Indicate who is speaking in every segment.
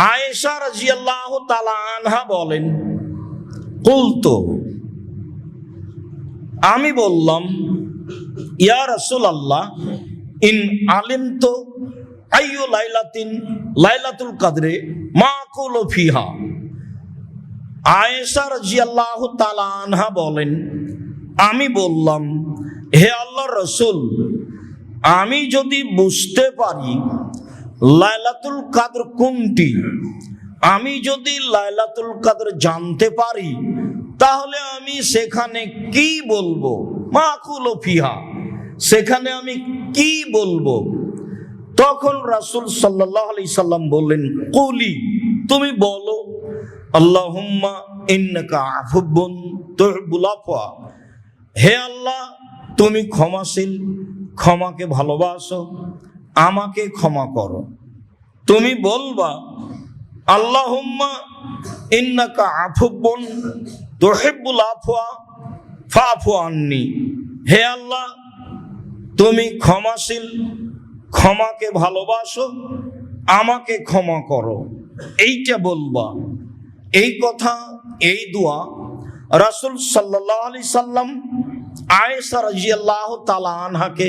Speaker 1: আয়েশা রাদিয়াল্লাহু তাআলা আনহা বলেন, কুলতু, আমি বললাম, ইয়া রাসূলুল্লাহ, ইন আলিমতু আইয়ু লাইলাতিন লাইলাতুল কদরে মা কুলু ফিহা। আয়েশা রাদিয়াল্লাহু তাআলা আনহা বলেন, আমি বললাম, হে আল্লাহর রাসূল, আমি যদি বুঝতে পারি লাইলাতুল কদর কোনটি, আমি যদি লাইলাতুল কদর জানতে পারি, তাহলে আমি সেখানে কি বলবো? মা কুলু ফিহা, সেখানে আমি কি বলবো? তখন রাসূল সাল্লাল্লাহু আলাইহি সাল্লাম বললেন, কুলি, তুমি বলো, আল্লাহুম্মা ইন্নাকা আফুবুন তুহিব্বুল আফওয়া, হে আল্লাহ, তুমি ক্ষমাশীল, ক্ষমাকে ভালোবাসো, আমাকে ক্ষমা করো। তুমি বলবা, আল্লাহুম্মা ইন্নাকা আফুবুন তুহিব্বুল আফওয়া ফাফু আন্নি, হে আল্লাহ, তুমি ক্ষমাশীল, ক্ষমাকে ভালোবাসো, আমাকে ক্ষমা করো, এইটা বলবা। এই কথা, এই দোয়া রাসূল সাল্লাল্লাহু আলাইহি সাল্লাম আয়েশা রাদিয়াল্লাহু তাআলা আনহাকে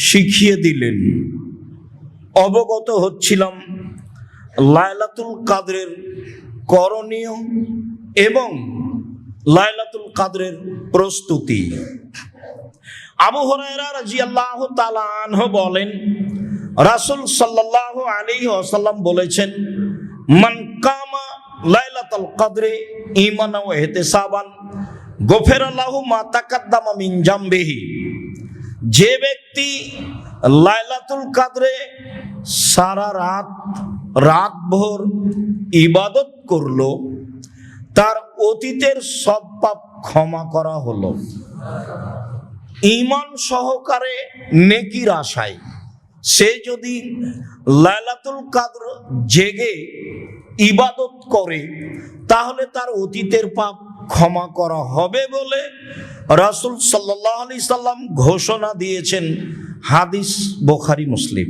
Speaker 1: শিখিয়ে দিলেন। অবগত হচ্ছিলাম লাইলাতুল কদরের করণীয় এবং লাইলাতুল কদরের প্রস্তুতি। আবু হুরায়রা রাদিয়াল্লাহু তাআলা আনহু বলেন, রাসূল সাল্লাল্লাহু আলাইহি ওয়াসাল্লাম বলেছেন, মান কামা লাইলাতুল কদরে ঈমানান ওয়া ইহতিসাবান গফিরা লাহু মা তাকাদ্দামা মিন জামবিহি। যে ব্যক্তি লাইলাতুল কদরে সারা রাতভর ইবাদত করলো, তার অতীতের সব পাপ ক্ষমা করা হলো। ঈমান সহকারে নেকির আশায় সে যদি লাইলাতুল কদর জেগে ইবাদত করে, তাহলে তার অতীতের পাপ ক্ষমা করা হবে বলে রাসূল সাল্লাল্লাহু আলাইহি সাল্লাম ঘোষণা দিয়েছেন। হাদিস বুখারী মুসলিম।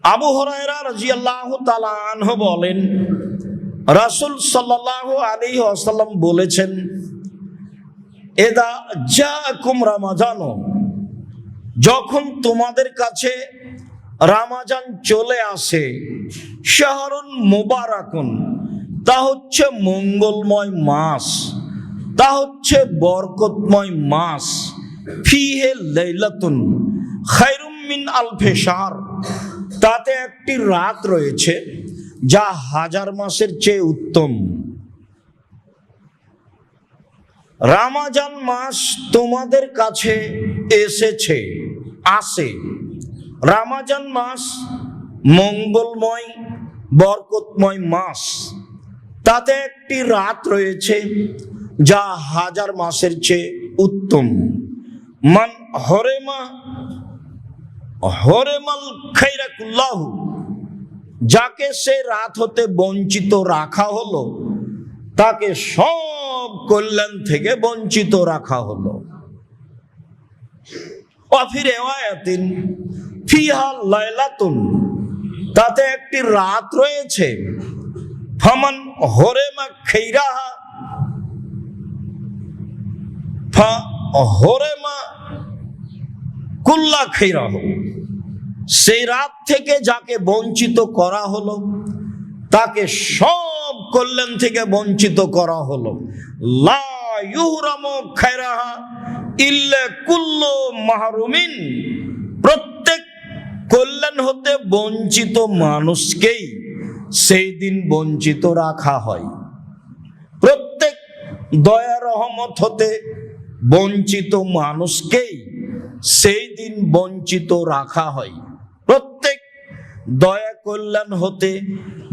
Speaker 1: আবু হুরায়রা রাদিয়াল্লাহু তাআলা আনহু বলেন, রাসূল সাল্লাল্লাহু আলাইহি ওয়াসাল্লাম বলেছেন, এদা জাআকুম রমাজান, যখন তোমাদের কাছে রমজান চলে আসে, শাহরুন মুবারাকুন, তা হচ্ছে মঙ্গলময় মাস, তা হচ্ছে বরকতময় মাস, ফিহে লাইলাতুন খায়রুম মিন আলফি শাহর, তাতে একটি রাত রয়েছে যা হাজার মাসের চেয়ে উত্তম। রমজান মাস তোমাদের কাছে এসেছে, আসে। রমজান মাস মঙ্গলময় বরকতময় মাস, তাতে একটি রাত রয়েছে যা হাজার মাসের চেয়ে উত্তম। মান হরেমাল খায়রা কুল্লাহু, যাকে সে রাত হতে বঞ্চিত রাখা হলো, তাকে সব কল্যাণ থেকে বঞ্চিত রাখা হলো। ওয়াফি রিওয়ায়াতিন ফিহা লাইলাতুন, তাতে একটি রাত রয়েছে। ফামান হরেমা খায়রাহা ফা হরেমা কুল্লা খায়রাহু, সেই রাত থেকে যাকে বঞ্চিত করা হলো, তাকে সব কল্যাণ থেকে বঞ্চিত করা হলো। লা ইউহরামু খায়রাহা ইল্লা কুল্লু মাহরুমিন, প্রত্যেক কল্যাণ হতে বঞ্চিত মানুষকেই সেই দিন বঞ্চিত রাখা হয়। প্রত্যেক দয়া রহমত হতে বঞ্চিত মানুষকেই সেই দিন বঞ্চিত রাখা হয়। প্রত্যেক দয়া কল্যাণ হতে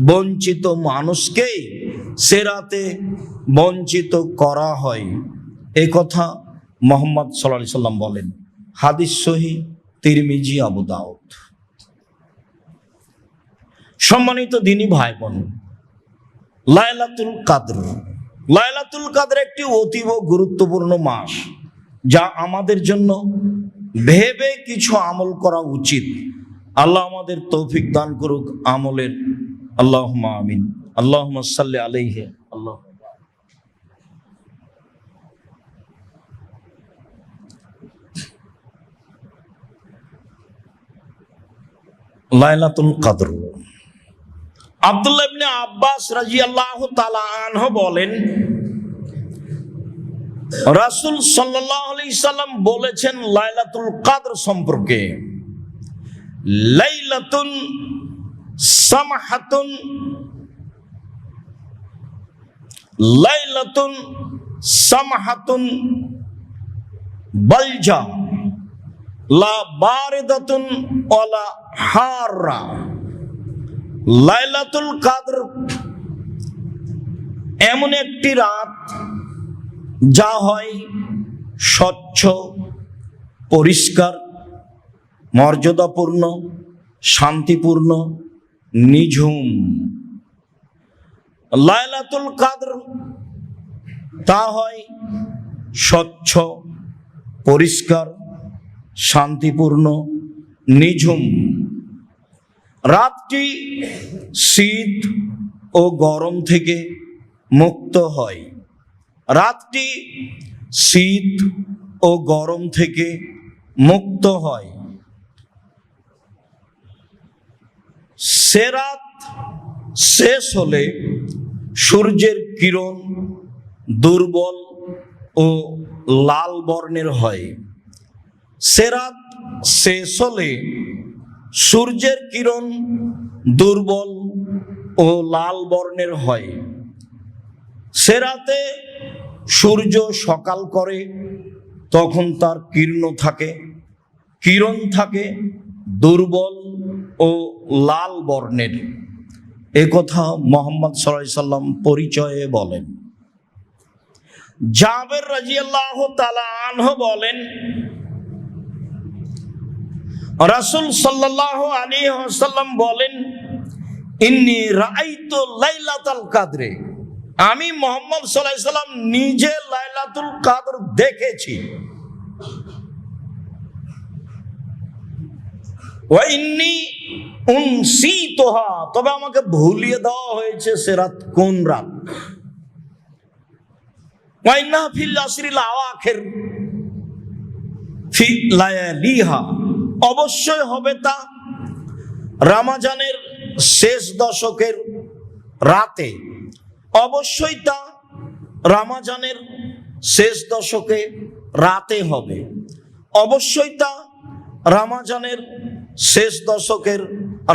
Speaker 1: বঞ্চিত মানুষকেই সে রাতে বঞ্চিত করা হয়। এ কথা মুহাম্মদ সাল্লাল্লাহু আলাইহি সাল্লাম বলেন। হাদিস সহিহ তিরমিজি, আবু দাউদ। সম্মানিত দিনী ভাই বোন, লাইলাতুল কদর, লাইলাতুল কদর একটি অতীব গুরুত্বপূর্ণ মাস, যা আমাদের জন্য ভেবে কিছু আমল করা উচিত। আল্লাহ আমাদের তৌফিক দান করুক আমলের। আল্লাহুম্মা আমিন। আল্লাহুম্মা সাল্লি আলাইহি। আল্লাহ লাইলাতুল কদর। আব্দুল্লাহ ইবনে আব্বাস রাদিয়াল্লাহু তাআলা আনহু বলেন, রাসূল সাল্লাল্লাহু আলাইহি সাল্লাম বলেছেন লাইলাতুল কদর সম্পর্কে, লাইলাতুন সামাহাতুন, লাইলাতুন সামাহাতুন বালজা লা বারিদাতুন ওয়ালা হাররা। লাইলাতুল কদর এমন একটি রাত যা হয় স্বচ্ছ, পরিষ্কার, মর্যাদাপূর্ণ, শান্তিপূর্ণ, নিঝুম। লাইলাতুল কদর তা হয় স্বচ্ছ, পরিষ্কার, শান্তিপূর্ণ, নিঝুম। রাতটি শীত ও গরম থেকে মুক্ত হয়। রাতটি শীত ও গরম থেকে মুক্ত হয়। সে রাত শেষ হলে সূর্যের কিরণ দুর্বল ও লাল বর্ণের হয়। সে রাত শেষ হলে সূর্যের কিরণ দুর্বল ও লাল বর্ণের হয়। সে রাতে সূর্য সকাল করে, তখন তার কিরণ থাকে দুর্বল ও লাল বর্ণের। এ কথা মুহাম্মদ সাল্লাল্লাহু আলাইহি সাল্লাম পরিচয়ে বলেন। জাবের রাদিয়াল্লাহু তাআলা আনহু বলেন, রাসূল সাল্লাল্লাহু আলাইহি ওয়াসাল্লাম বলেন, ইন্নী রাআইতু লাইলাতুল কদরে, আমি মুহাম্মদ সাল্লাল্লাহু আলাইহি সাল্লাম নিজে লাইলাতুল কদর দেখেছি। ওয়া ইন্নী উনসিতুহা, তবে আমাকে ভুলিয়ে দেওয়া হয়েছে সে রাত কোন রাত। ওয়া ইন্না ফিল আশরিল আওয়াখির ফি লায়ালিহা, অবশ্যই হবে তা রমজানের শেষ দশকের রাতে। অবশ্যই তা রমজানের শেষ দশকে রাতে হবে। অবশ্যই তা রমজানের শেষ দশকের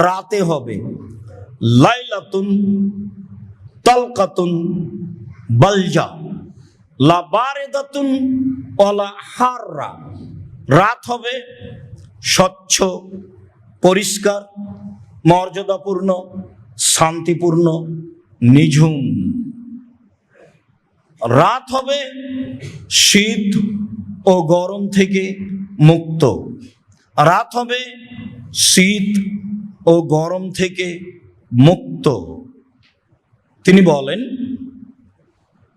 Speaker 1: রাতে হবে। লাইলাতুন তালকাতুন বালজা লা বারিদাতুন ওয়ালা হাররা, রাত হবে স্বচ্ছ, পরিষ্কার, মর্যাদাপূর্ণ, শান্তিপূর্ণ, নিঝুম। রাত হবে শীত ও গরম থেকে মুক্ত। রাত হবে শীত ও গরম থেকে মুক্ত। তিনি বলেন,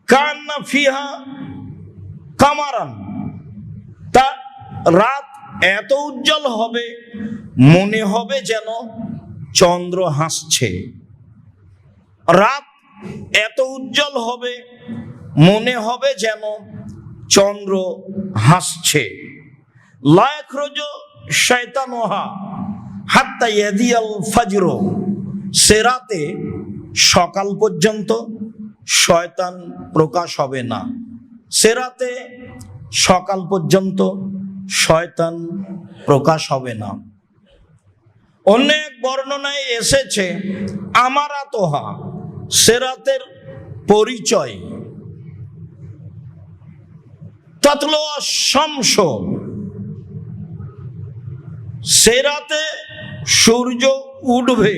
Speaker 1: কান্না ফিহা কামারান, তা রাত এত উজ্জ্বল হবে মনে হবে যেন চন্দ্র হাসছে। রাত এত উজ্জ্বল হবে মনে হবে যেন চন্দ্র হাসছে। লা ইয়াখরুজু শাইতানুহা হাত্তা ইয়াদিয়াল ফাজর, সে রাতে সকাল পর্যন্ত শয়তান প্রকাশ হবে না। সে রাতে সকাল পর্যন্ত শয়তান প্রকাশ হবে না। অনেক বর্ণনায় এসেছে আমারাতোহা, সে রাতের পরিচয়। তাতলু শামস, সে রাতে সূর্য উঠবে।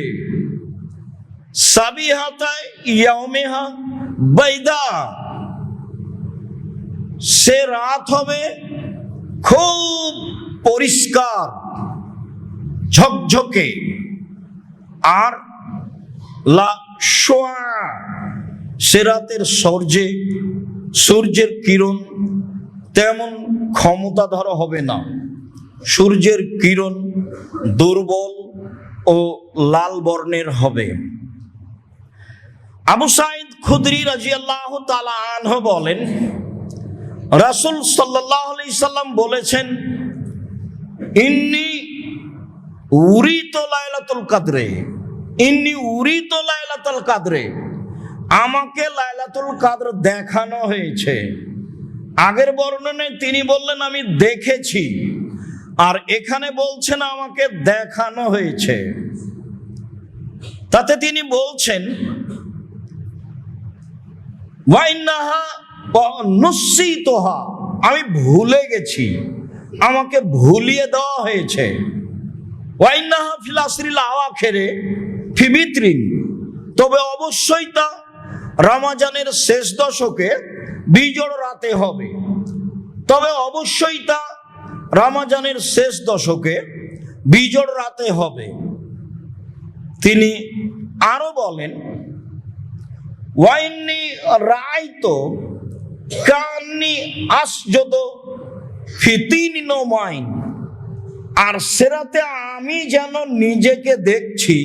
Speaker 1: সাবিহাতায় ইয়াউমিহা বাইদা, সে রাত হবে খুব পরিষ্কার, ঝকঝকে। আর লা শোয়া, সে রাতের সূর্যের কিরণ তেমন ক্ষমতাধর হবে না। সূর্যের কিরণ দুর্বল ও লাল বর্ণের হবে। আবু সাঈদ খুদরি রাদিয়াল্লাহু তাআলা আনহু বলেন, রাসূল সাল্লাল্লাহু আলাইহি সাল্লাম বলেছেন, ইন্নী উরিতু লাইলাতুল কদরে, ইন্নী উরিতু লাইলাতুল কদরে, আমাকে লাইলাতুল কদর দেখানো হয়েছে। আগের বর্ণনায় তিনি বললেন আমি দেখেছি, আর এখানে বলছেন আমাকে দেখানো হয়েছে। তাতে তিনি বলছেন ওয়াইন্নাহা নুসিতুহা, আমি ভুলে গেছি, আমাকে ভুলিয়ে দেওয়া হয়েছে। ওয়াইন্নাহা ফিল আসরিল আওয়াখিরে ফি বিতরিন, তবে অবশ্যই তা রমজানের শেষ দশকে বিজোড় রাতে হবে, তবে অবশ্যই তা রমজানের শেষ দশকে বিজোড় রাতে হবে। তিনি আরো বলেন, ওয়াইন্নি রাআইতু কান্নি আসজুদু ফি তিন নওমাইন, আর সেরাতে আমি যেন নিজেকে দেখছি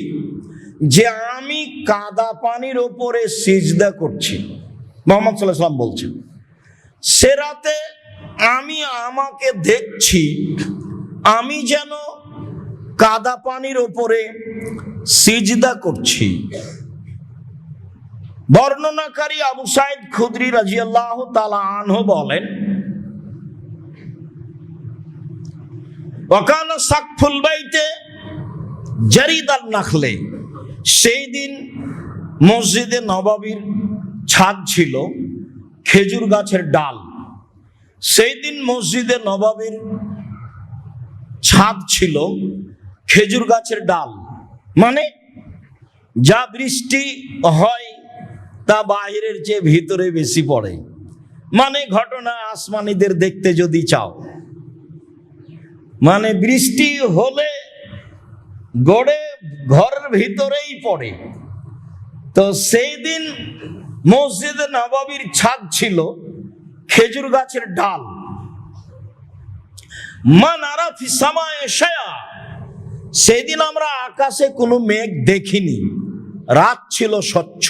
Speaker 1: যে আমি কাদা পানির ওপরে সিজদা করছি। মুহাম্মদ সাল্লাল্লাহু আলাইহি ওয়াসাল্লাম বলছেন, সেরাতে আমি আমাকে দেখছি আমি যেন কাদা পানির ওপরে সিজদা করছি। বর্ণনাকারী আবু সাঈদ খুদরি রাদিয়াল্লাহু তাআলা আনহু বলেন, ওয়াকানা সাকফুল বাইতে জারিদান নাখলে, সেই দিন মসজিদে নববীর ছাদ ছিল খেজুর গাছের ডাল। সেই দিন মসজিদে নববীর ছাদ ছিল খেজুর গাছের ডাল, মানে যা বৃষ্টি হয় তা বাহিরের চেয়ে ভিতরে বেশি পড়ে। মানে ঘটনা আসমানিদের দেখতে যদি চাও, মানে বৃষ্টি হলে গড়ে ঘরের ভিতরেই পড়ে। তো সেই দিন মসজিদে নববীর ছাদ ছিল খেজুর গাছের ডাল। মা নারা ফি সামায়ে শায়া, সেদিন আমরা আকাশে কোনো মেঘ দেখিনি, রাত ছিল স্বচ্ছ।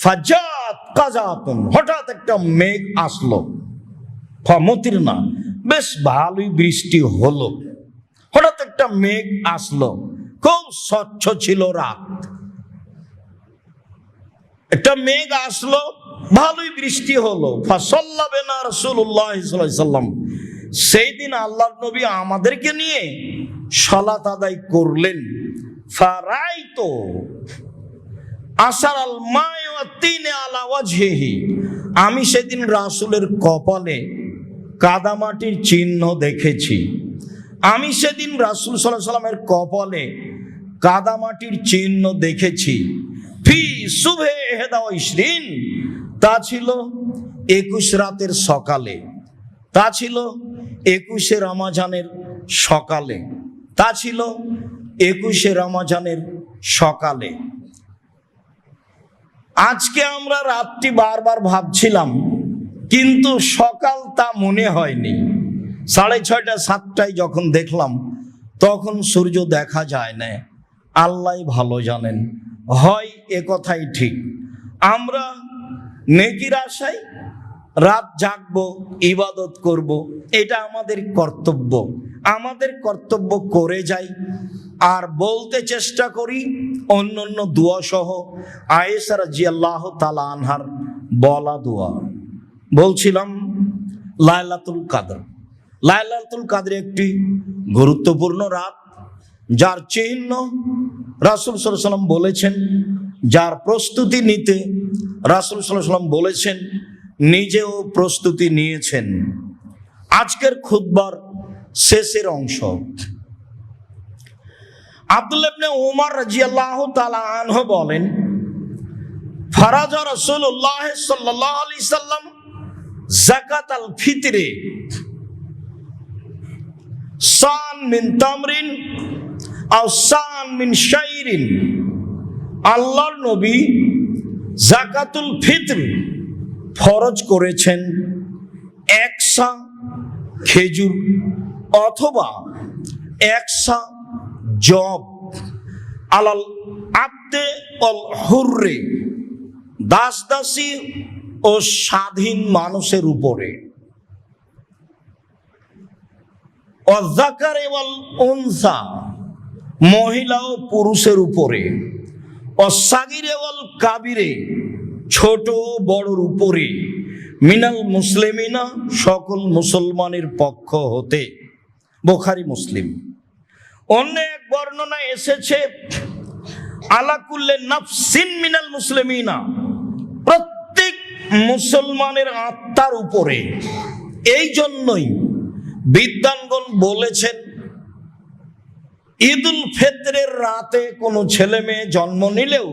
Speaker 1: ফাজাত কাজাতুন, হঠাৎ একটা মেঘ আসলো। ফামতিরনা, বেশ ভালোই বৃষ্টি হলো। হঠাৎ একটা মেঘ আসলো, খুব স্বচ্ছ ছিল রাত। একটা মেঘ আসলো, ভালোই বৃষ্টি হলো। ফাসাল্লা বিনা রাসূলুল্লাহ সাল্লাল্লাহু আলাইহি ওয়াসাল্লাম, সেই দিন আল্লাহর নবী আমাদেরকে নিয়ে সালাত আদায় করলেন। ফারাইতু আসারাল মা'i ওয়াত তিনি আলা ওয়াজহিহি, আমি সেদিন রাসূলের কপালে কাদামাটির চিহ্ন দেখেছি। আমি সেদিন রাসূল সাল্লাল্লাহু আলাইহি ওয়াসাল্লামের কপালে কাদামাটির চিহ্ন দেখেছি। ফি সুবহে 21, তা ছিল 21 রাতের সকালে, তা ছিল 21শে রমজানের সকালে, তা ছিল 21শে রমজানের সকালে। আজকে আমরা রাতটি বারবার ভাবছিলাম, কিন্তু সকাল তা মনে হয়নি। 6:30 7টায় যখন দেখলাম, তখন সূর্য দেখা যায় না। আল্লাহ ভালো জানেন, হয় এ কথাই ঠিক। আমরা নেকির আশায় রাত জাগবো, ইবাদত করব, এটা আমাদের কর্তব্য। আমাদের কর্তব্য করে যাই, আর বলতে চেষ্টা করি অন্য দোয়া সহ আয়েশা রাদিয়াল্লাহু তাআলা আনহার বলা দোয়া। বলছিলাম লাইলাতুল কদর, লাইলাতুল কদর একটি গুরুত্বপূর্ণ রাত, যার চিহ্ন রাসূল সাল্লাল্লাহু আলাইহি ওয়াসাল্লাম বলেছেন, যার প্রস্তুতি নিতে রাসূল সাল্লাল্লাহু আলাইহি ওয়াসাল্লাম বলেছেন, নিজেও প্রস্তুতি নিয়েছেন। আজকের খুতবার শেষের অংশ। আব্দুল্লাহ ইবনে উমর রাদিয়াল্লাহু তাআলা আনহু বলেন, ফারাজা রাসূলুল্লাহ সাল্লাল্লাহু আলাইহি সাল্লাম যাকাতাল ফিতরে সান মিন তামরিন আও সান মিন শাইরিন, আল্লাহর নবী যাকাতুল ফিতর ফরজ করেছেন 1 সা খেজুর অথবা 1 সা জব আলাল আবদে অল হুররে, দাস দাসী ও স্বাধীন মানুষের উপরে, অযাকারে ওয়াল উনসা মহিলা ও পুরুষের উপরে, অসাগিরে ওয়াল কাবিরে ছোট বড়র উপরে, মিনাল মুসলিমিনা সকল মুসলমানের পক্ষ হতে। বুখারী মুসলিম। অন্য এক বর্ণনায় এসেছে আলা কুল্লি নাফসিন মিনাল মুসলিমিনা, প্রত্যেক মুসলমানের আত্মার উপরে। এই জন্যই বিদ্বানগণ বলেছেন ঈদুল ফিতরের রাতে কোনো ছেলে মেয়ে জন্ম নিলেও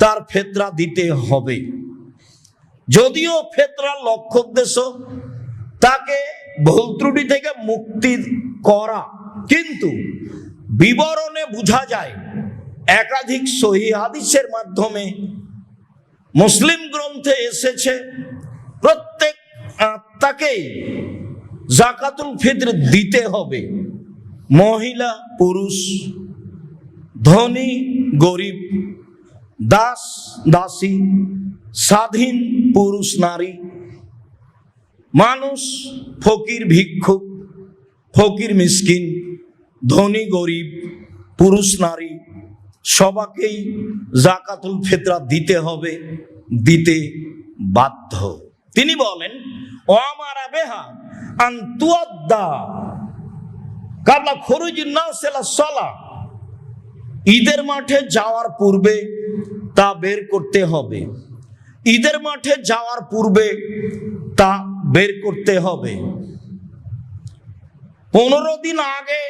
Speaker 1: তার ফিতরা দিতে হবে। যদিও ফিতরার লক্ষ্য উদ্দেশ্য তাকে ভুল ত্রুটি থেকে মুক্তি করা, কিন্তু বিবরণে বোঝা যায় একাধিক সহিহ হাদিসের মাধ্যমে মুসলিম গ্রন্থে এসেছে প্রত্যেক আত্মাকেই যাকাতুল ফিতর দিতে হবে। মহিলা পুরুষ, ধনী গরিব, দাস দাসী, স্বাধীন পুরুষ নারী, মানুষ, ফকির ভিক্ষুক, ফকির মিসকিন, ধনী গরিব, পুরুষ নারী, সবাকেই যাকাতুল ফিতরা দিতে হবে, দিতে বাধ্য। তিনি বলেন ওয়ামারা বিহা আন তুআদ্দা কাবলা খুরুজিন নাস ইলা সালাহ, ঈদের মাঠে যাওয়ার পূর্বে তা বের করতে হবে। ঈদের মাঠে যাওয়ার পূর্বে তা বের করতে হবে। 15 দিন আগে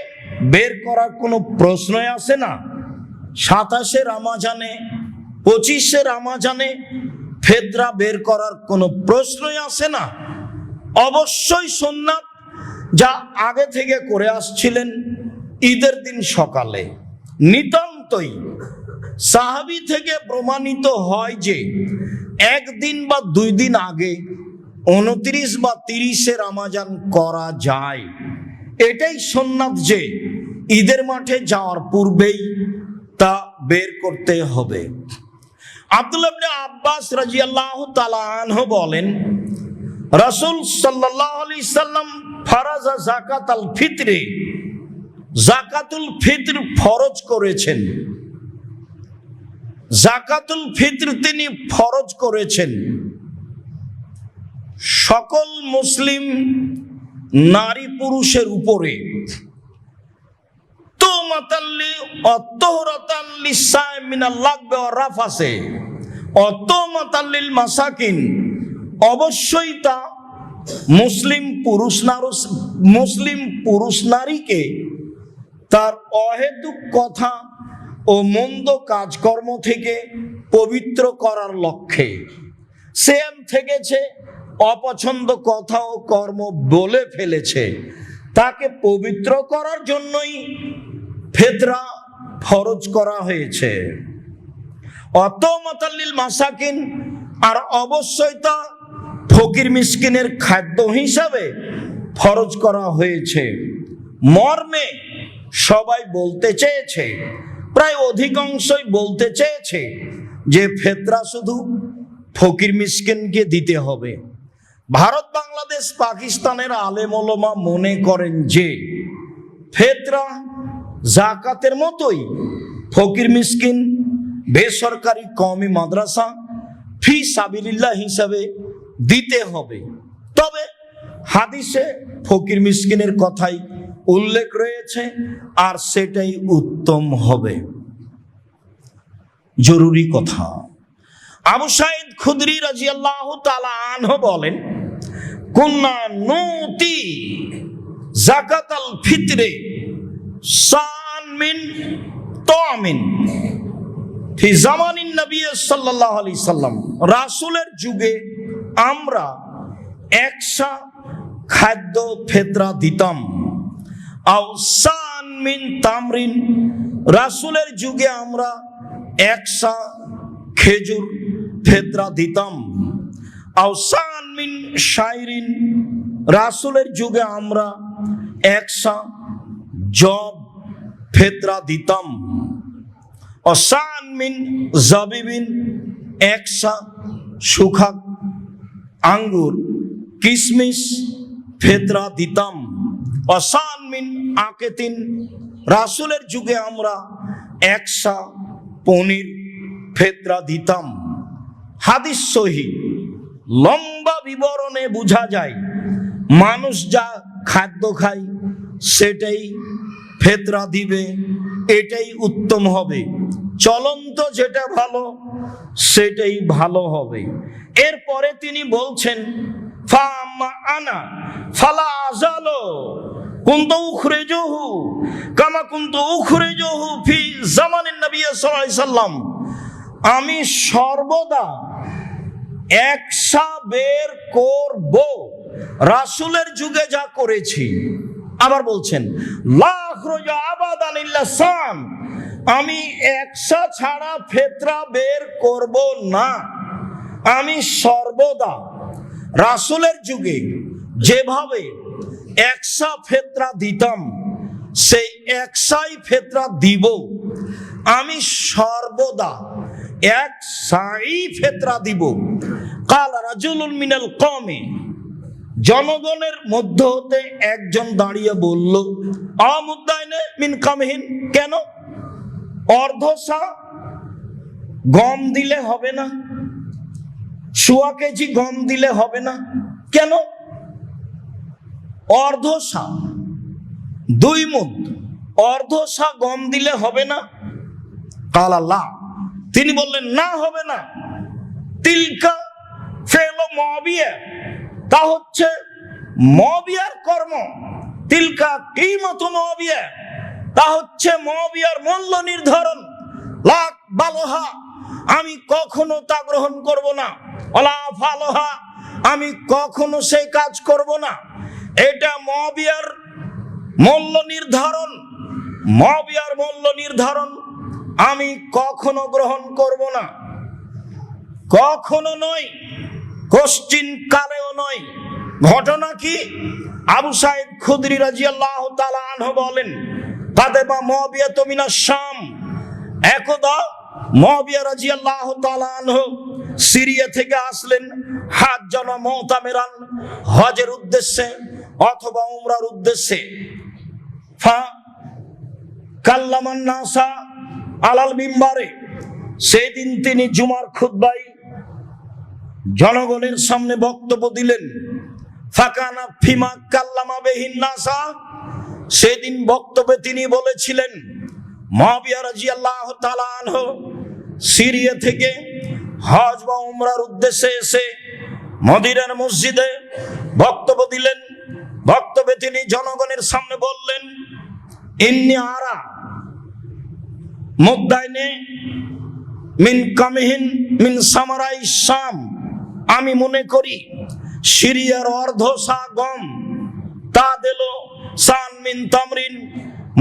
Speaker 1: বের করার কোনো প্রশ্নই আসে না। 27শে রমজানে, 25শে রমজানে ফিতরা বের করার কোনো প্রশ্নই আসে না। অবশ্যই সুন্নাত যা আগে থেকে করে আসছিলেন ঈদের দিন সকালে। নিতান্তই সাহাবী থেকে প্রমাণিত হয় যে একদিন বা 2 দিন আগে 29 বা 30শে রমজান করা যায়। এটাই সুন্নাত যে ঈদের মাঠে যাওয়ার পূর্বেই তা বের করতে হবে। আব্দুল্লাহ ইবনে আব্বাস রাদিয়াল্লাহু তাআলা আনহু বলেন রাসূল সাল্লাল্লাহু আলাইহি সাল্লাম ফারাজা যাকাতাল ফিতরে, যাকাতুল ফিতর ফরজ করেছেন। যাকাতুল ফিতর তিনি ফরজ করেছেন সকল মুসলিম নারী পুরুষের উপরে। তুমাতাল্লি অতহরাতান লিসাইম মিনাল লাগবে ওয়া রাফাসে অতমাতাল্লিল মাসাকিন, অবশ্যই তা মুসলিম পুরুষ নারীকে তার অহেতুক কথা ও মন্দ কাজকর্ম থেকে পবিত্র করার লক্ষ্যে। সে থেকেছে অপছন্দ কথা ও কর্ম বলে ফেলেছে, তাকে পবিত্র করার জন্যই ফিতরা ফরজ করা হয়েছে। অতমাতাল্লিল মাসাকিন, আর অবশ্যই তা ফকির মিসকিনের খাদ্য হিসাবে ফরজ করা হয়েছে। মর্মে সবাই বলতে চেয়েছে, প্রায় অধিকাংশই বলতে চেয়েছে যে ফিতরা শুধু ফকির মিসকিনকে দিতে হবে। ভারত, বাংলাদেশ, পাকিস্তানের আলেম ওলামা মনে করেন যে ফিতরা যাকাতের মতোই ফকির মিসকিন, বেসরকারি কওমি মাদ্রাসা ফি সাবিলিল্লাহ হিসাবে দিতে হবে। তবে হাদিসে ফকির মিসকিনের কথাই উল্লেখ রয়েছে, আর সেটাই উত্তম হবে। জরুরি কথা, আবু সাঈদ খুদরি রাদিয়াল্লাহু তাআলা আনহু বলেন কুন্না নুতি যাকাতাল ফিতরে সান মিন তামিন ফি জামানিন নবী সাল্লাল্লাহু আলাইহি সাল্লাম, রাসূলের যুগে আমরা 100 খাদ্য ফিতরা দিতাম। আও সান মিন তামরিন, রাসূলের যুগে আমরা 100 খেজুর ফিতরা দিতাম। আও সান মিন শাইরিন, রাসূলের যুগে আমরা 100 জব ফিতরা দিতাম। ও সান মিন জাবিবিন, 100 শুখা আঙ্গুর, কিশমিশ ফেতরা দিতাম। অসান মিন আকেতিন, রাসূলের যুগে আমরা 100 পনির ফেতরা দিতাম। হাদিস সহিহ। লম্বা বিবরণে বোঝা যায় মানুষ যা খাদ্য খায় সেটাই ফেতরা দিবে, এটাই উত্তম হবে। চলন্ত যেটা ভালো সেটাই ভালো হবে। এরপরে তিনি বলছেন ফাম্মা আনা ফালা আযালু কুনতু উখরিজুহু কামা কুনতু উখরিজুহু ফি জামানিন নবী সাল্লাল্লাহু আলাইহি সাল্লাম, আমি সর্বদা 100 বের করব রাসূলের যুগে যা করেছি। আবার বলছেন লা আখরুজু আবাদান ইল্লা সাম, আমি 100 ছাড়া ফেতরা বের করব না। আমি সর্বদা রাসূলের যুগে যেভাবে 100 ফেতরা দিতাম সেই 100ই ফেতরা দিব। আমি সর্বদা 100ই ফেতরা দিব। কালা রাজুলুন মিনাল কওমি, জনগণের মধ্য হতে একজন দাঁড়িয়ে বলল আমুদ্দাইনে মিন কামহিন, কেন অর্ধসা গম দিলে হবে না? 1.25 কেজি গম দিলে হবে না কেন? অর্ধসা 2 মুদ অর্ধসা গম দিলে হবে না? কালা লা, তিনি বললেন না, হবে না। তিলকা ফেল মুআবিয়া, তা হচ্ছে মুআবিয়ার কর্ম। তিলকা কিমাতু মুআবিয়া, তা হচ্ছে মুআবিয়ার মূল্য নির্ধারণ। লাক বালহা, আমি কখনো তা গ্রহণ করব না। ওলা ফালহা, আমি কখনো সেই কাজ করব না। এটা মুআবিয়ার মূল্য নির্ধারণ। মুআবিয়ার মূল্য নির্ধারণ আমি কখনো গ্রহণ করব না, কখনো নয়, কোশ্চিন কালেও নয়। ঘটনা কি? আবু সাঈদ খুদরি রাদিয়াল্লাহু তাআলা আনহু বলেন কাদেবা মুআবিয়া মিনাশ শাম, একদা মুআবিয়া রাদিয়াল্লাহু তাআলা আনহু সিরিয়া থেকে আসলেন হাজ্জান মুতামিরান, হজের উদ্দেশ্যে অথবা উমরার উদ্দেশ্যে। ফা কাল্লামান নাসা আলাল মিম্বারে, সেদিন তিনি জুমার খুতবায় জনগণের সামনে বক্তব্য দিলেন। ফাকানা ফিমা কাল্লামা বিহিন নাসা, সেদিন বক্তব্যে তিনি বলেছিলেন মুআবিয়া রাদিয়াল্লাহু তাআলা আনহু সিরিয়া থেকে হজ বা উমরার উদ্দেশ্যে এসে মদিনার মসজিদে বক্তব্য দিলেন। বক্তব্যে তিনি জনগণের সামনে বললেন ইন্নী আরা মুদ্দাইনে মিন কামহিন মিন সামারাই শাম, আমি মনে করি সিরিয়ার অর্ধসা গম তা দিল সান মিন তামরিন,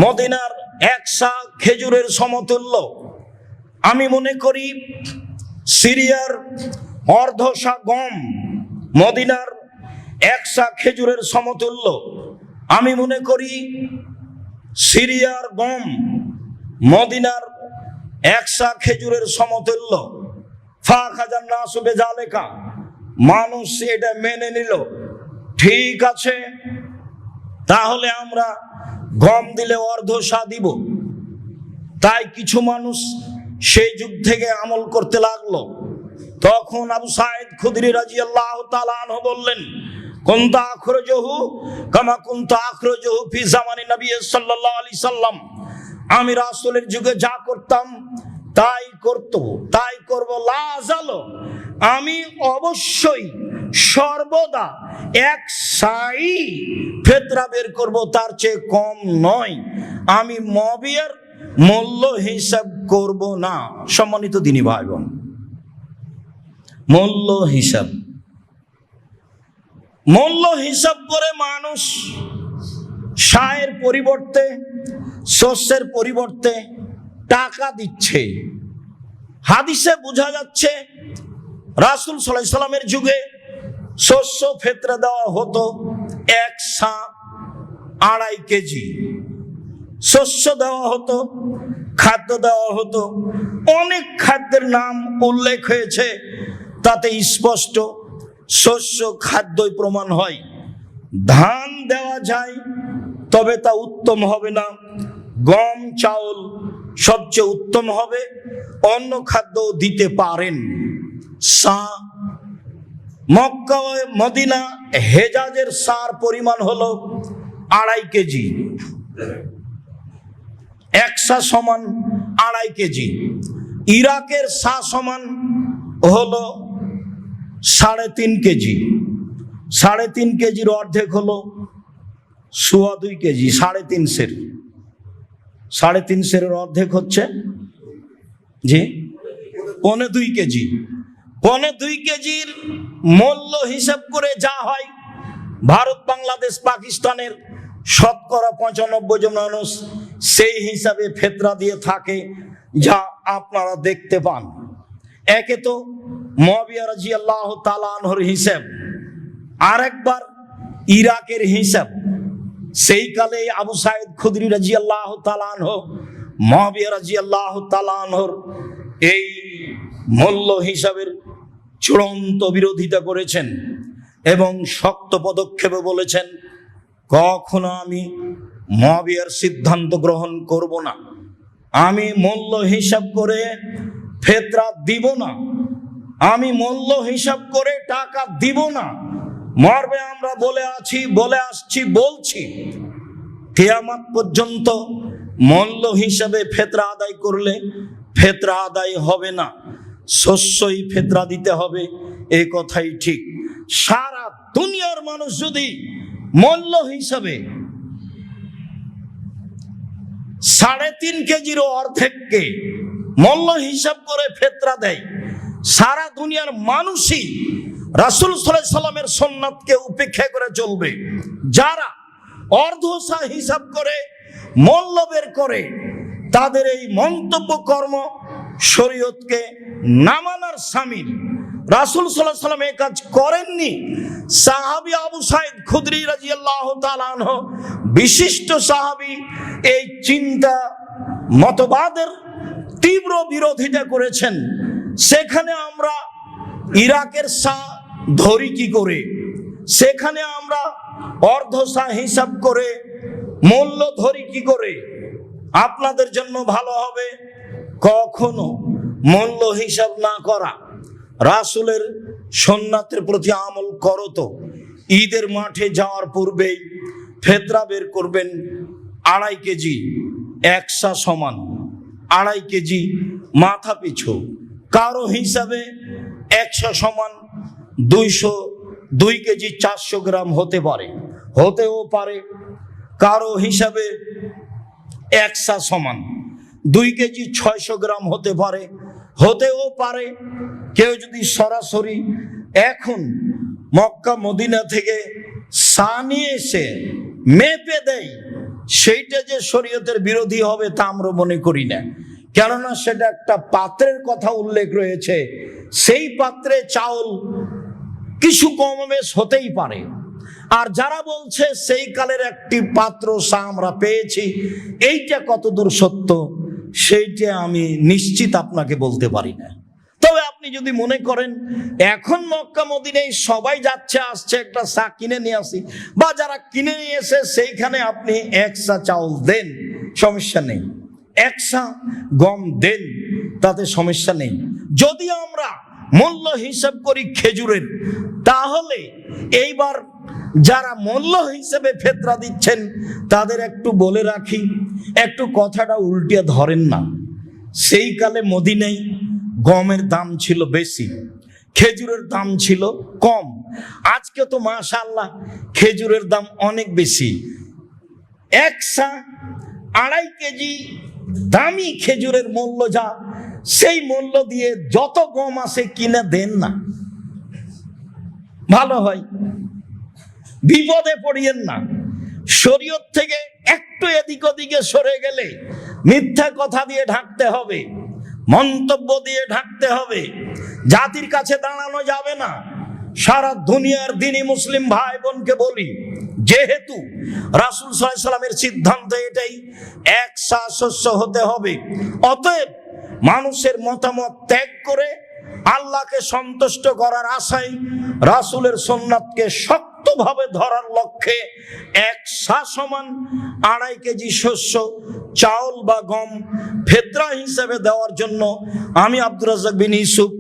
Speaker 1: মদিনার 100 খেজুরের সমতুল্য। আমি মনে করি সিরিয়ার অর্ধসা গম মদিনার 100 খেজুরের সমতুল্য। আমি মনে করি সিরিয়ার গম মদিনার 100 খেজুরের সমতুল্য। ফাখাজান নাসু বিযালিকা, মানুষ এটা মেনে নিল। ঠিক আছে, তাহলে আমরা গম দিলে অর্ধসা দিব। তাই কিছু মানুষ সেই যুগ থেকে আমল করতে লাগলো। তখন আবু সাঈদ খুদরি রাদিয়াল্লাহু তাআলা আনহু বললেন কুনতু আখরুজুহু কামা কুনতু আখরুজুহু ফি জামানি নবী সাল্লাল্লাহু আলাইহি সাল্লাম, আমি রাসূলের যুগে যা করতাম তাই করব। লা আযালু, আমি অবশ্যই সর্বদা 100ই ফেতরা বের করব, তার চেয়ে কম নয়। আমি মুআবিয়ার মূল্য হিসাব করব না। সম্মানিত দিনী ভাই বোন, মূল্য হিসাব করে মানুষ সায়ের পরিবর্তে, শস্যের পরিবর্তে টাকা দিচ্ছে। হাদিসে বোঝা যাচ্ছে রাসূল সাল্লাল্লাহু আলাইহি সাল্লামের যুগে শস্য ফেতরা দেওয়া হতো 1.5 কেজি শস্য দেওয়া হতো, খাদ্য দেওয়া হতো। অনেক খাদ্যের নাম উল্লেখ হয়েছে, তাতে স্পষ্ট শস্য খাদ্যই প্রমাণ হয়। ধান দেওয়া যায়, তবে তা উত্তম হবে না। গম চাউল সবচেয়ে উত্তম হবে। অন্য খাদ্য দিতে পারেন। মক্কা ও মদিনা হেজাজের সার পরিমাণ হলো 2.5 কেজি। 1 সা সমান 2.5 কেজি। ইরাকের সা সমান হলো 3.5 কেজি। 3.5 কেজির অর্ধেক হলো 2.25 কেজি। 3.5 অর্ধেক হচ্ছে জি 2.25 কেজি। 2.25 কেজির মূল্য হিসাব করে যা হয়, ভারত বাংলাদেশ পাকিস্তানের শতকরা 95 জন মানুষ সেই হিসাবে ফেতরা দিয়ে থাকে, যা আপনারা দেখতে পান। একে তো মুআবিয়া রাদিয়াল্লাহু তাআলা আনহুর হিসাব, আরেকবার ইরাকের হিসাব। সেই কালে আবু সাঈদ খুদরি রাদিয়াল্লাহু তাআলা আনহু মুআবিয়া রাদিয়াল্লাহু তাআলা আনহুর এই মূল্য হিসাবের চূড়ান্ত বিরোধিতা করেছেন এবং শক্ত পদক্ষেপে বলেছেন, কখনো আমি মুআবিয়ার সিদ্ধান্ত গ্রহণ করব না। আমি মূল্য হিসাব করে ফেতরা দিব না। আমি মূল্য হিসাব করে টাকা দিব না। মর্মে আমরা বলে আসছি, বলছি, কিয়ামত পর্যন্ত মূল্য হিসাবে ফেতরা আদায় করলে ফেতরা আদায় হবে না। শস্যই ফেতরা দিতে হবে, এই কথাই ঠিক। সারা দুনিয়ার মানুষ যদি মূল্য হিসাবে 3.5 কেজির অর্ধেককে মূল্য হিসাব করে ফেতরা দেয়, সারা দুনিয়ার মানুষই রাসূল সাল্লাল্লাহু আলাইহি সাল্লামের সুন্নাতকে উপেক্ষা করে চলবে। যারা অর্ধসা হিসাব করে মূল্য বের করে, তাদের এই মন্তব্য কর্ম শরীয়তকে না মানার শামিল। রাসূল সাল্লাল্লাহু আলাইহি সাল্লাম এই কাজ করেননি। সাহাবী আবু সাঈদ খুদরি রাদিয়াল্লাহু তাআলা আনহু, বিশিষ্ট সাহাবী, এই চিন্তা মতবাদের তীব্র বিরোধিতা করেছেন। সেখানে আমরা ইরাকের সা ধরি কি করে? সেখানে আমরা অর্ধসা হিসাব করে মূল্য ধরি কি করে? আপনাদের জন্য ভালো হবে কখনো মূল্য হিসাব না করা। রাসূলের সুন্নাতের প্রতি আমল করো। তো ঈদের মাঠে যাওয়ার পূর্বেই ফেতরা বের করবেন 2.5 কেজি। 1 সা সমান 2.5 কেজি মাথা পিছু। কারো হিসাবে 1 সা সমান 202 কেজি 400 গ্রাম হতেও পারে। কারো হিসাবে 1 সা সমান 2 কেজি 600 গ্রাম হতেও পারে। কেউ যদি সরাসরি এখন মক্কা মদিনা থেকে সা নিয়ে এসে মেপে দেয়, সেইটা যে শরীয়তের বিরোধী হবে তা আমরা মনে করি না। কেননা সেটা একটা পাত্রের কথা উল্লেখ রয়েছে, সেই পাত্রে চাউল কিছু কম বেশ হতেই পারে। আর যারা বলছে সেই কালের একটি পাত্র সা আমরা পেয়েছি, এইটা কতদূর সত্য সেইটা আমি নিশ্চিত আপনাকে বলতে পারি না। তবে আপনি যদি মনে করেন এখন মক্কা মদিনায় সবাই যাচ্ছে আসছে, একটা সা কিনে নিয়ে আসি, বা যারা কিনে নিয়ে এসে সেইখানে আপনি 1 সা চাউল দেন, সমস্যা নেই। 1 সা গম দেন, তাতে সমস্যা নেই। যদি আমরা মূল্য হিসাব করি খেজুরের, তাহলে এইবার যারা মূল্য হিসেবে ফেতরা দিচ্ছেন তাদের একটু বলে রাখি, একটু কথাটা উল্টে ধরেন না। সেই কালে মদিনায় গমের দাম ছিল বেশি, খেজুরের দাম ছিল কম। আজকে তো মাশাআল্লাহ খেজুরের দাম অনেক বেশি। 1 সা 2.5 কেজি দামি খেজুরের মূল্য যা, সেই মূল্য দিয়ে যত গম আসে কিনে দেন না, ভালো হয়। বিপদে পড়িয়েন না। শরীয়ত থেকে একটু এদিক ওদিকে সরে গেলে মিথ্যা কথা দিয়ে ঢাকতে হবে, মন্তব্য দিয়ে ঢাকতে হবে। জাতির কাছে দাঁড়ানো যাবে না। সারা দুনিয়ার দিনী মুসলিম ভাই বোনকে বলি, যেহেতু রাসূল সাল্লাল্লাহু আলাইহি সাল্লামের সিদ্ধান্ত এটাই, 1 সা শস্য হতে হবে, অতএব মানুষের মতামত ত্যাগ করে আল্লাহকে সন্তুষ্ট করার আশায় রাসূলের সুন্নাতকে শক্তভাবে ধরার লক্ষ্যে 1 সা সমান 2.5 কেজি শস্য, চাউল বা গম ফিতরা হিসেবে দেওয়ার জন্য আমি আব্দুর রাজ্জাক বিন ইউসুফ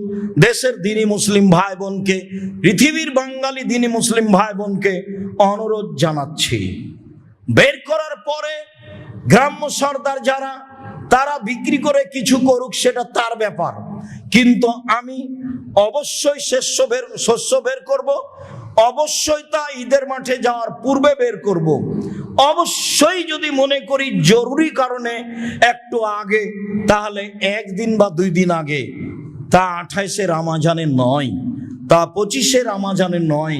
Speaker 1: দেশের দিনী মুসলিম ভাই বোনকে, পৃথিবীর বাঙালি দিনী মুসলিম ভাই বোনকে অনুরোধ জানাচ্ছি। বের করার পরে গ্রাম্য সর্দার যারা, তারা বিক্রি করে কিছু করুক, সেটা তার ব্যাপার, কিন্তু আমি অবশ্যই শস্য বের করব, অবশ্যই তা ঈদের মাঠে যাওয়ার পূর্বে বের করব। অবশ্যই যদি মনে করি জরুরি কারণে একটু আগে, তাহলে 1 দিন বা 2 দিন আগে, তা 28শে রমজানের নয়, তা 25শে রমজানের নয়,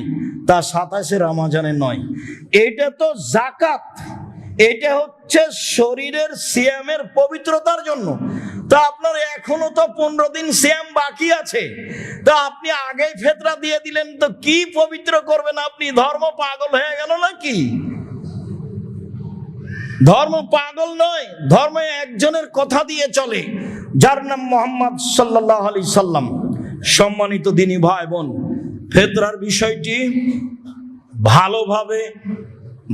Speaker 1: তা 27শে রমজানের নয়। এটা তো যাকাত, এটা হচ্ছে শরীরের সিয়ামের পবিত্রতার জন্য। তা আপনার এখনো তো 15 দিন সিয়াম বাকি আছে, তা আপনি আগেই ফিতরা দিয়ে দিলেন, তো কি পবিত্র করবেন আপনি? ধর্ম পাগল হয়ে গেল নাকি? ধর্ম পাগল নয়, ধর্ম একজনের কথা দিয়ে চলে, যার নাম মুহাম্মদ সাল্লাল্লাহু আলাইহি সাল্লাম। সম্মানিত দিনী ভাই বোন, ফিতরার বিষয়টি ভালোভাবে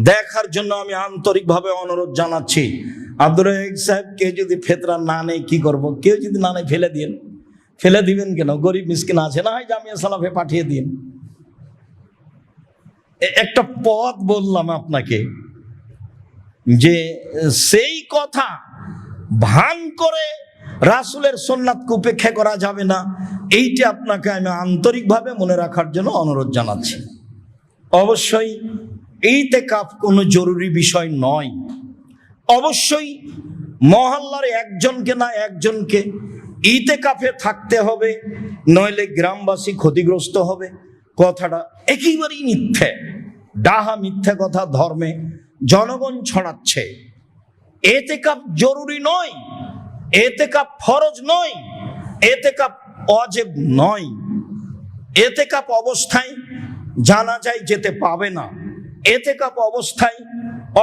Speaker 1: দেখার জন্য আমি আন্তরিকভাবে অনুরোধ জানাচ্ছি। আব্দুর রাজ্জাক সাহেব, কেউ যদি ফিতরা না নেয় কি করব? কেউ যদি না নেয় ফেলে দিন। ফেলে দিবেন কেন? গরিব মিসকিন আছে না, হয় জামিয়া সালাফে পাঠিয়ে দিন। একটা পথ বললাম আপনাকে, যে সেই কথা ভান করে রাসূলের সুন্নাতকে উপেক্ষা করা যাবে না, এইটা আপনাকে আমি আন্তরিকভাবে মনে রাখার জন্য অনুরোধ জানাচ্ছি। অবশ্যই ইতিকাফ কোনো জরুরি বিষয় নয়। অবশ্যই মহল্লার একজনকে না একজনকে ইতিকাফে থাকতে হবে, নইলে গ্রামবাসী ক্ষতিগ্রস্ত হবে। কথাটা একেবারেই মিথ্যে, ডাহা মিথ্যে কথা ধর্মে জনগণ ছড়াচ্ছে। ইতিকাফ জরুরি নয়, ইতিকাফ ফরজ নয়, ইতিকাফ ওয়াজিব নয়। ইতিকাফ অবস্থায় জানাজায় যেতে পাবে না, ইতিকাফ অবস্থায়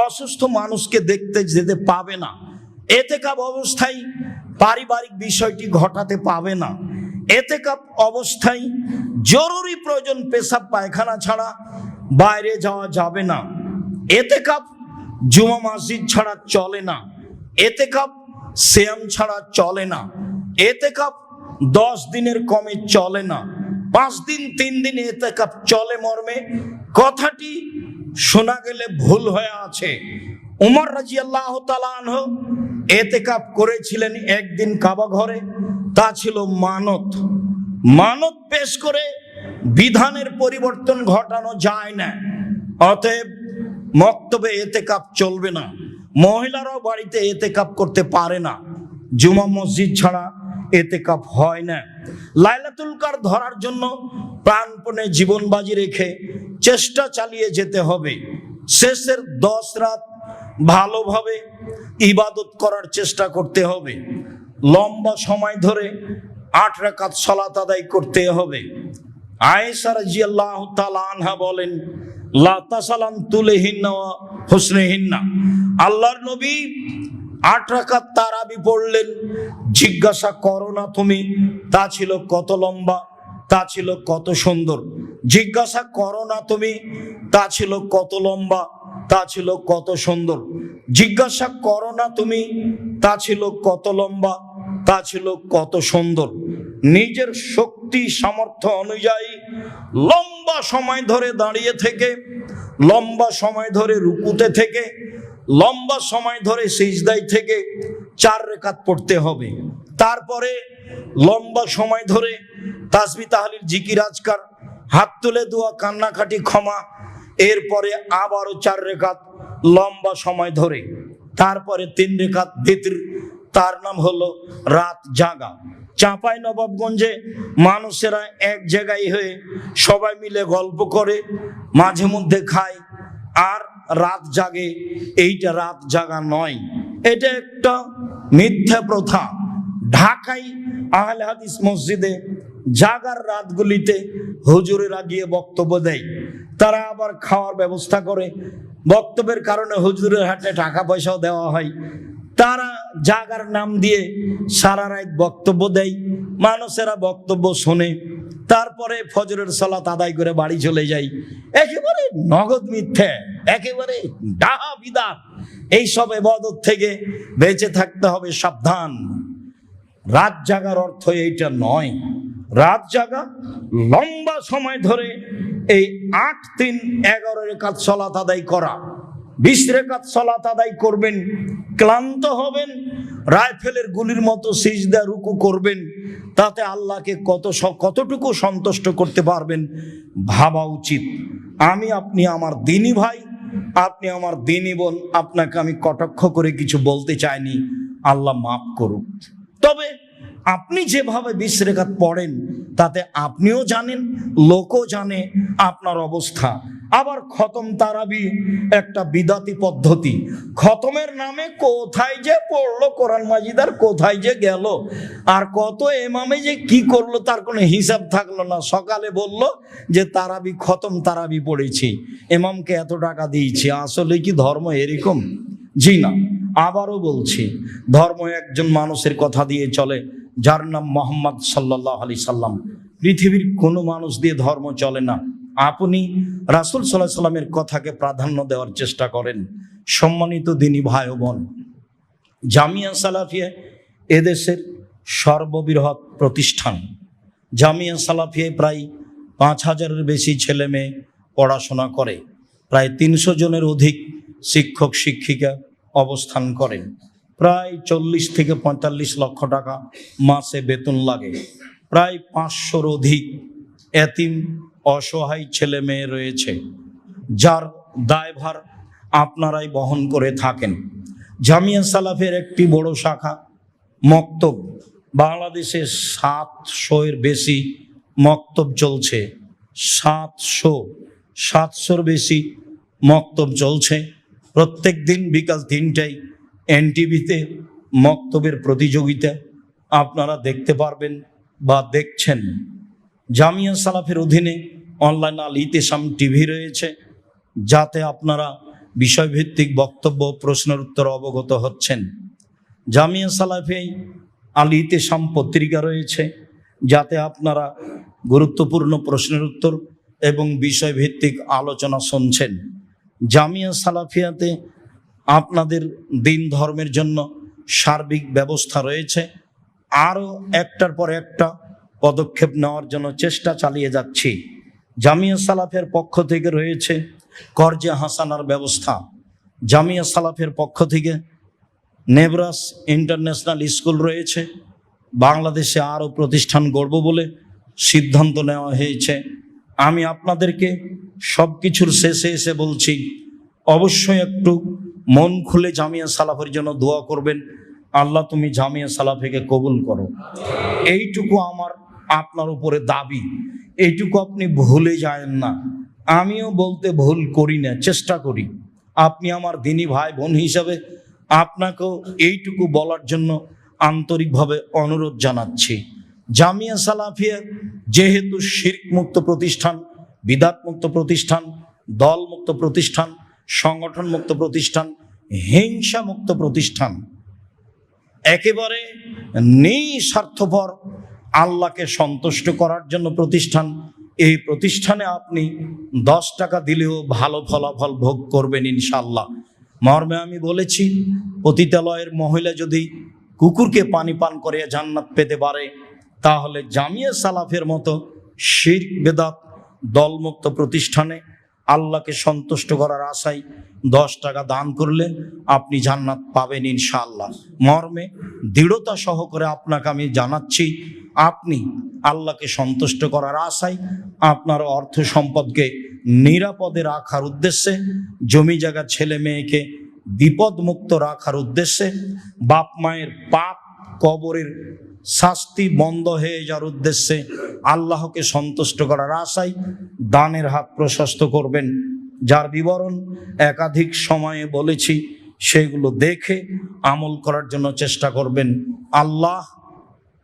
Speaker 1: অসুস্থ মানুষকে দেখতে যেতে পাবে না, ইতিকাফ অবস্থায় পারিবারিক বিষয়টি ঘটাতে পাবে না, ইতিকাফ অবস্থায় জরুরি প্রয়োজন পেশাব পায়খানা ছাড়া বাইরে যাওয়া যাবে না, ইতিকাফ জুমা মসজিদ ছাড়া চলে না, ইতিকাফ সিয়াম ছাড়া চলে না, ইতিকাফ 10 দিনের কমে চলে না, 5 দিন 3 দিন ইতিকাফ চলে মর্মে কথাটি শোনা গেলে ভুল হয়ে আছে। উমর রাদিয়াল্লাহু তাআলা আনহু ইতিকাফ করেছিলেন একদিন কাবা ঘরে, তা ছিল মানত। মানত পেশ করে বিধানের পরিবর্তন ঘটানো যায় না, অতএব মক্তবে ইতিকাফ চলবে না। মহিলারাও বাড়িতে ইতিকাফ করতে পারে না, জুমা মসজিদ ছাড়া ইতিকাফ হয় না। লাইলাতুল কদর ধরার জন্য প্রাণপণে জীবন বাজি রেখে চেষ্টা চালিয়ে যেতে হবে। শেষের 10 রাত ভালোভাবে ইবাদত করার চেষ্টা করতে হবে। লম্বা সময় ধরে 8 রাকাত সালাত আদায় করতে হবে। আয়েশা রাদিয়াল্লাহু তাআলা আনহা বলেন, লা তাসালান তুলহিন্না ওয়া হুসনিহিন্না। আল্লাহর নবী 8 রাকাত তারাবি পড়লেন। জিজ্ঞাসা করো না তুমি তা ছিল কত লম্বা, তা ছিল কত সুন্দর। জিজ্ঞাসা করো না তুমি তা ছিল কত লম্বা, তা ছিল কত সুন্দর। জিজ্ঞাসা করো না তুমি তা ছিল কত লম্বা, তা ছিল কত সুন্দর। নিজের শক্তি সামর্থ্য অনুযায়ী লম্বা সময় ধরে দাঁড়িয়ে থেকে, লম্বা সময় ধরে রুকুতে থেকে, লম্বা সময় ধরে সিজদায় থেকে 4 রাকাত পড়তে হবে। তারপরে লম্বা সময় ধরে তাসবিহ তাহলিল জিকির আজকার, হাত তুলে দোয়া, কান্নাকাটি, ক্ষমা। এরপরে আবারও 4 রাকাত লম্বা সময় ধরে, তারপরে 3 রাকাত ভিতর, তার নাম হলো রাত জাগা। চাঁপাইনবাবগঞ্জে মানুষেরা এক জায়গায় হয়ে সবাই মিলে গল্প করে, মাঝে মধ্যে খায় আর রাত জাগে। এইটা রাত জাগা নয়, এটা একটা মিথ্যা প্রথা। ঢাকায় আহলে হাদিস মসজিদে জাগার রাতগুলিতে হুজুরেরা গিয়ে বক্তব্য দেয়, তারা আবার খাওয়ার ব্যবস্থা করে। বক্তব্যের কারণে হুজুরের হাতে টাকা পয়সাও দেওয়া হয়। তারা জাগার নাম দিয়ে সারা রাত বক্তব্য দেয়, মানুষেরা বক্তব্য শোনে, তারপরে ফজরের সালাত আদায় করে বাড়ি চলে যাই। একেবারে নগদ মিথ্যে, একেবারে ডাহা বিদাত। এইসব ইবাদত থেকে বেঁচে থাকতে হবে, সাবধান। রাত জাগার অর্থ এইটা নয়। রাত জাগা, লম্বা সময় ধরে এই 8-3-11 রেকাত সালাত আদায় করা, 20 রেকাত সালাত আদায় করবেন, ক্লান্ত হবেন, রাইফেলের গুলির মতো সিজদা রুকু করবেন, তাতে আল্লাহকে কতটুকু সন্তুষ্ট করতে পারবেন ভাবা উচিত। আপনি আমার দিনী ভাই, আপনি আমার দিনী বোন, আপনাকে আমি কটাক্ষ করে কিছু বলতে চাইনি, আল্লাহ মাফ করুক। তবে আপনি যেভাবে 20 রেকাত পড়েন তাতে আপনিও জানেন, লোকও জানে আপনার অবস্থা। আবার খতম তারাবি একটা বিদাতি পদ্ধতি। খতমের নামে কোথায় যে পড়লো কোরআন মাজিদ, আর কোথায় যে গেল, আর কত এমামে যে কি করলো তার কোনো হিসাব থাকলো না। সকালে বলল যে তারাবি, খতম তারাবি পড়েছি, এমামকে এত টাকা দিয়েছি। আসলে কি ধর্ম এরকম? জি না। আবারও বলছি, ধর্ম একজন মানুষের কথা দিয়ে চলে, যার নাম মোহাম্মদ সাল্লাল্লাহু আলাইহি সাল্লাম। পৃথিবীর কোনো মানুষ দিয়ে ধর্ম চলে না। আপনি রাসূল সাল্লাল্লাহু আলাইহি সাল্লামের কথাকে প্রাধান্য দেওয়ার চেষ্টা করেন। সম্মানিত দিনী ভাই ও বোন, জামিয়া সালাফিয়া এদেশের সর্ববৃহৎ প্রতিষ্ঠান। জামিয়া সালাফিয়ায় প্রায় 5000-এর বেশি ছেলে মেয়ে পড়াশোনা করে, প্রায় 300 জনের অধিক শিক্ষক শিক্ষিকা অবস্থান করেন, প্রায় 40 থেকে 45 লক্ষ টাকা মাসে বেতন লাগে, প্রায় 500-র অধিক এতিম অসহায় ছেলে মেয়ে রয়েছে, যার দায়ভার আপনারাই বহন করে থাকেন। জামিয়া সালাফের একটি বড় শাখা মক্তব, বাংলাদেশে 700-এর বেশি মক্তব চলছে। 700-র বেশি মক্তব চলছে। প্রত্যেক দিন বিকাল 3টায় এনটিভিতে মক্তবের প্রতিযোগিতা আপনারা দেখতে পারবেন বা দেখছেন। জামিয়া সালাফের অধীনে অনলাইন আল ইতিসাম টিভি রয়েছে, যাতে আপনারা বিষয়ভিত্তিক বক্তব্য, প্রশ্নের উত্তর অবগত হচ্ছেন। জামিয়া সালাফে আল ইতিসাম পত্রিকা রয়েছে, যাতে আপনারা গুরুত্বপূর্ণ প্রশ্নের উত্তর এবং বিষয়ভিত্তিক আলোচনা শুনছেন। জামিয়া সালাফিয়াতে আপনাদের দিন ধর্মের জন্য সার্বিক ব্যবস্থা রয়েছে। আরও একটার পর একটা পদক্ষেপ নেওয়ার জন্য চেষ্টা চালিয়ে যাচ্ছি। জামিয়া সালাফের পক্ষ থেকে রয়েছে কর্জে হাসানার ব্যবস্থা। জামিয়া সালাফের পক্ষ থেকে নেবরাস ইন্টারন্যাশনাল স্কুল রয়েছে। বাংলাদেশে আরও প্রতিষ্ঠান গড়ব বলে সিদ্ধান্ত নেওয়া হয়েছে। আমি আপনাদেরকে সব কিছুর শেষে এসে বলছি, অবশ্যই একটু মন খুলে জামিয়া সালাফের জন্য দোয়া করবেন। আল্লাহ, তুমি জামিয়া সালাফিকে কবুল করো। এইটুকু আমার আপনার উপরে দাবি, এইটুকু আপনি ভুলে যায়েন না। আমিও বলতে ভুল করি না, চেষ্টা করি। আপনি আমার দিনী ভাই বোন হিসাবে আপনাকেও এইটুকু বলার জন্য আন্তরিকভাবে অনুরোধ জানাচ্ছি। জামিয়া সালাফিয়া যেহেতু শিরক মুক্ত প্রতিষ্ঠান, বিদাত মুক্ত প্রতিষ্ঠান, দল মুক্ত প্রতিষ্ঠান, সংগঠন মুক্ত প্রতিষ্ঠান, হিংসা মুক্ত প্রতিষ্ঠান, একেবারে নিঃস্বার্থপর, আল্লাহকে সন্তুষ্ট করার জন্য প্রতিষ্ঠান। এই প্রতিষ্ঠানে আপনি 10 টাকা দিলেও ভালো ফলাফল ভোগ করবেন ইনশাআল্লাহ। মর্মে আমি বলেছি, পতিতালয়ের মহিলা যদি কুকুরকে পানি পান করে জান্নাত পেতে পারে, তাহলে জামিয়া সালাফের মতো শিরক বেদাত দলমুক্ত প্রতিষ্ঠানে আল্লাহকে সন্তুষ্ট করার আশায় 10 টাকা দান করলে আপনি জান্নাত পাবেন ইনশাআল্লাহ। মর্মে দৃঢ়তা সহকারে আপনাকে আমি জানাচ্ছি, আপনি আল্লাহকে সন্তুষ্ট করার আশায় আপনার অর্থ সম্পদকে নিরাপদে রাখার উদ্দেশ্যে, জমি জায়গা ছেলে মেয়েকে বিপদমুক্ত রাখার উদ্দেশ্যে, বাপ মায়ের পাপ কবরের শাস্তি বন্ধ হয়ে যাওয়ার উদ্দেশ্যে, আল্লাহকে সন্তুষ্ট করার আশায় দানের হাত প্রশস্ত করবেন। যার বিবরণ একাধিক সময়ে বলেছি, সেগুলো দেখে আমল করার জন্য চেষ্টা করবেন। আল্লাহ,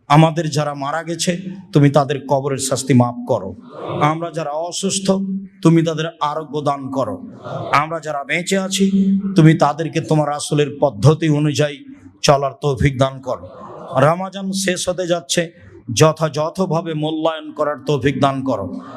Speaker 1: আমাদের যারা মারা গেছে তুমি তাদের কবরের শাস্তি মাফ করো। আমরা যারা অসুস্থ তুমি তাদের আরোগ্য দান করো। আমরা যারা বেঁচে আছি তুমি তাদেরকে তোমার রাসূলের পদ্ধতি অনুযায়ী চলার তৌফিক দান করো। রমজান শেষ হতে যাচ্ছে, যথাযথভাবে মূল্যায়ন করার তৌফিক দান করো।